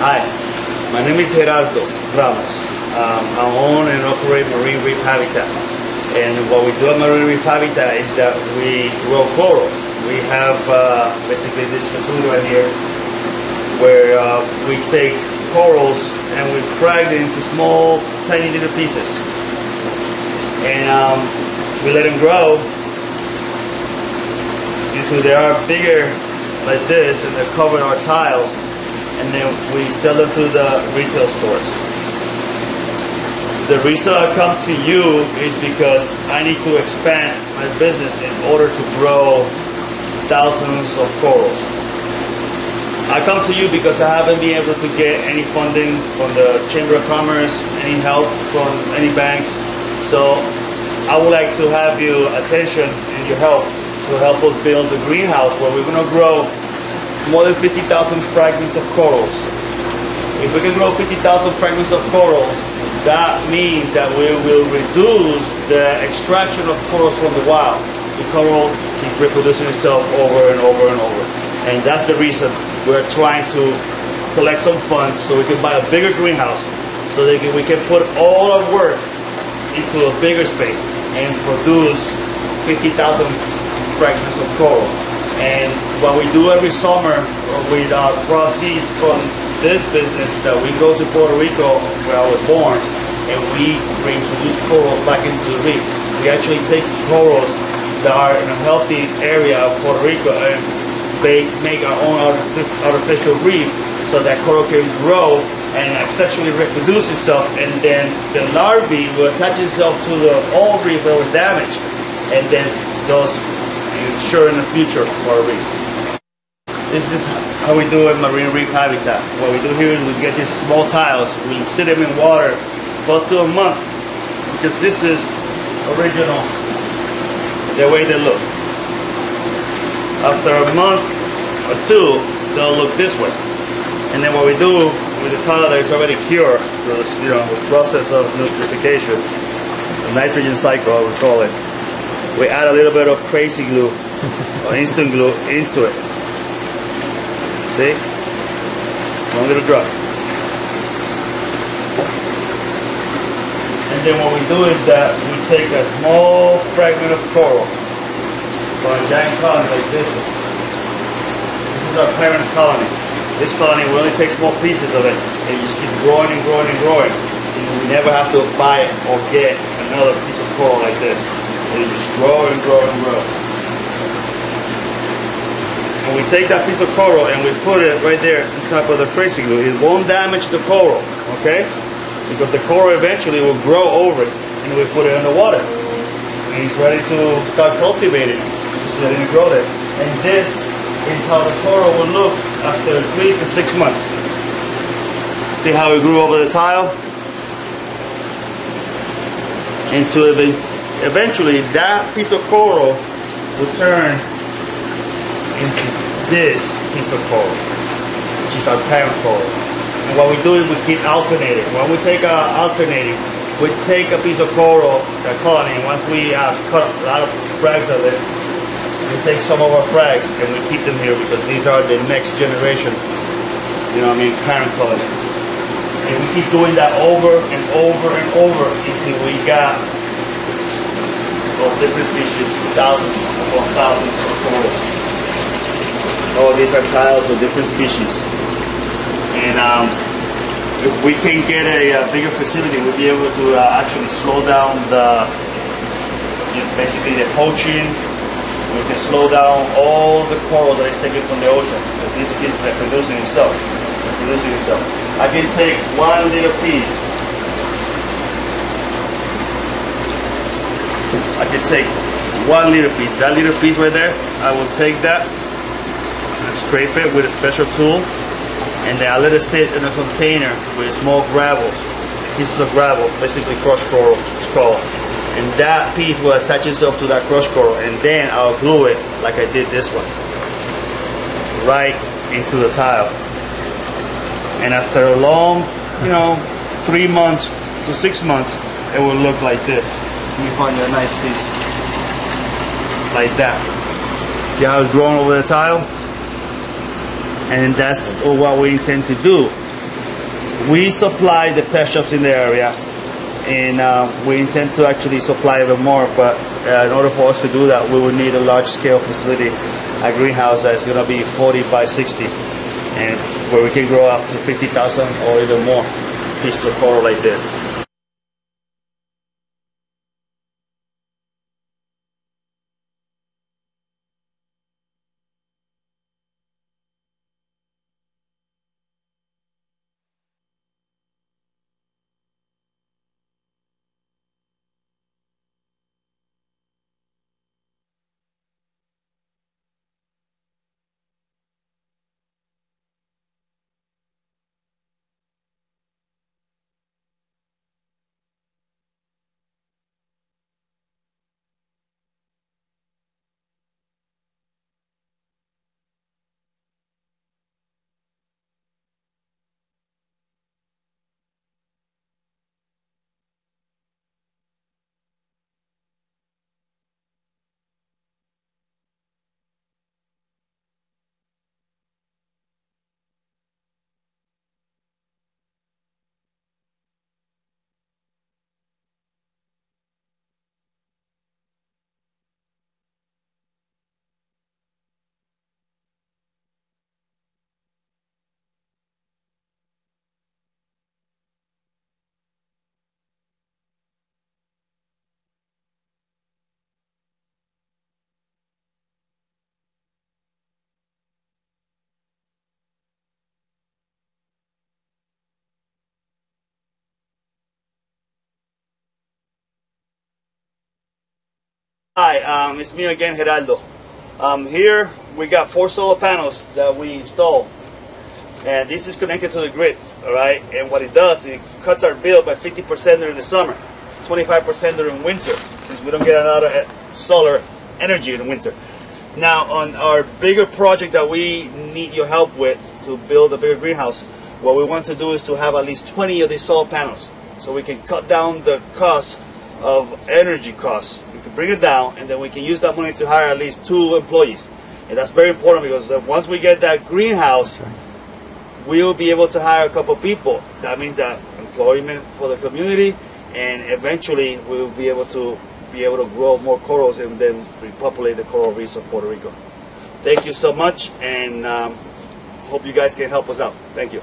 Hi, my name is Gerardo Ramos. I own and operate Marine Reef Habitat. And what we do at Marine Reef Habitat is that we grow coral. We have basically this facility right here where we take corals and we frag them into small, tiny little pieces. And we let them grow until they are bigger like this, and they're covered our tiles. And then we sell them to the retail stores. The reason I come to you is because I need to expand my business in order to grow thousands of corals. I come to you because I haven't been able to get any funding from the Chamber of Commerce, any help from any banks. So I would like to have your attention and your help to help us build a greenhouse where we're going to grow more than 50,000 fragments of corals. If we can grow 50,000 fragments of corals, that means that we will reduce the extraction of corals from the wild. The coral keeps reproducing itself over and over and over. And that's the reason we're trying to collect some funds so we can buy a bigger greenhouse so that we can put all our work into a bigger space and produce 50,000 fragments of coral. And what we do every summer with our proceeds from this business is that we go to Puerto Rico, where I was born, and we reintroduce corals back into the reef. We actually take corals that are in a healthy area of Puerto Rico and make our own artificial reef so that coral can grow and sexually reproduce itself, and then the larvae will attach itself to the old reef that was damaged, and then those ensure in the future for a reef. This is how we do it in Marine Reef Habitat. What we do here is we get these small tiles, we sit them in water for up to a month, because this is original, the way they look. After a month or two, they'll look this way. And then what we do with the tile that is already cured, the process of nitrification, the nitrogen cycle, I would call it, we add a little bit of crazy glue or instant glue into it. See? One little drop. And then what we do is that we take a small fragment of coral from a giant colony like this one. This is our parent colony. This colony, we only take small pieces of it and you just keep growing and growing and growing. And we never have to buy or get another piece of coral like this. They just grow and grow and grow. And we take that piece of coral and we put it right there on top of the crazy glue. It won't damage the coral, okay? Because the coral eventually will grow over it, and we put it in the water. And it's ready to start cultivating. Just letting it grow there. And this is how the coral will look after 3 to 6 months. See how it grew over the tile? Eventually, that piece of coral will turn into this piece of coral, which is our parent coral. And what we do is we keep alternating. When we take alternating, we take a piece of coral, the colony, and once we cut a lot of frags of it, we take some of our frags and we keep them here because these are the next generation, parent colony. And we keep doing that over and over and over until we got of different species, thousands upon thousands of corals. All these are tiles of different species. And if we can get a bigger facility, we'll be able to actually slow down basically the poaching. We can slow down all the coral that is taken from the ocean. Because this keeps reproducing itself. I can take one little piece. I can take one little piece. That little piece right there, I will take that and scrape it with a special tool, and then I let it sit in a container with small gravels, pieces of gravel, basically crushed coral, it's called. And that piece will attach itself to that crushed coral, and then I'll glue it like I did this one, right into the tile. And after a long, 3 months to 6 months, it will look like this. Let me find you a nice piece like that. See how it's growing over the tile? And that's what we intend to do. We supply the pet shops in the area, and we intend to actually supply even more, but in order for us to do that, we would need a large-scale facility, a greenhouse that's going to be 40 by 60, and where we can grow up to 50,000 or even more pieces of coral like this. Hi, it's me again, Geraldo. Here we got 4 solar panels that we installed, and this is connected to the grid, all right? And what it does, it cuts our bill by 50% during the summer, 25% during winter, since we don't get a lot of solar energy in the winter. Now, on our bigger project that we need your help with to build a bigger greenhouse, what we want to do is to have at least 20 of these solar panels, so we can cut down the cost of energy costs. We can bring it down, and then we can use that money to hire at least 2 employees. And that's very important, because once we get that greenhouse, we will be able to hire a couple people. That means that employment for the community, and eventually we will be able to grow more corals and then repopulate the coral reefs of Puerto Rico. Thank you so much, and hope you guys can help us out. Thank you.